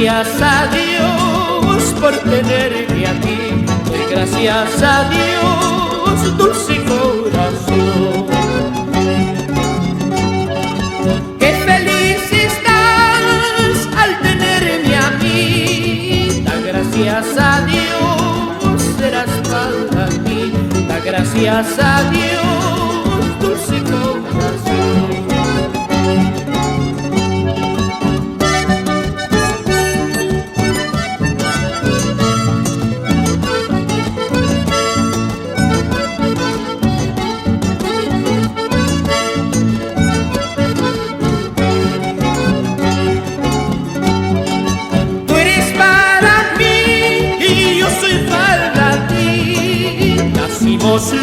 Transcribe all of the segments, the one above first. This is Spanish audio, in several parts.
gracias a Dios por tenerme aquí. Doy gracias a Dios, dulce corazón. Qué feliz estás al tenerme a mí. Da gracias a Dios, serás para mí. Da gracias a Dios, dulce corazón.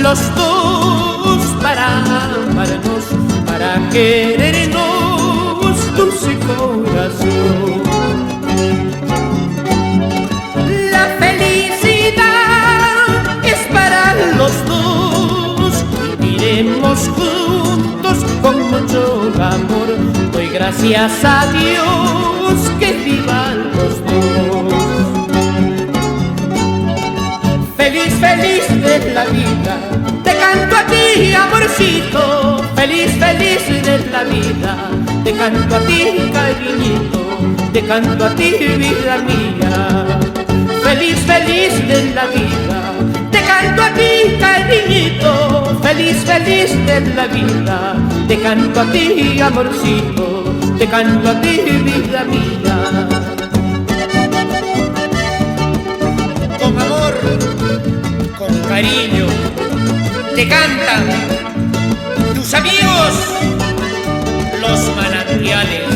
Los dos para amarnos, para querernos, dulce corazón. La felicidad es para los dos, viviremos juntos con mucho amor. Doy gracias a Dios que vivan los dos. Feliz, feliz de la vida, te canto a ti, amorcito. Feliz, feliz de la vida, te canto a ti, cariñito. Te canto a ti, vida mía. Feliz, feliz de la vida, te canto a ti, cariñito. Feliz, feliz de la vida, te canto a ti, amorcito. Te canto a ti, vida mía. Con amor, con cariño, te cantan tus amigos, los manantiales.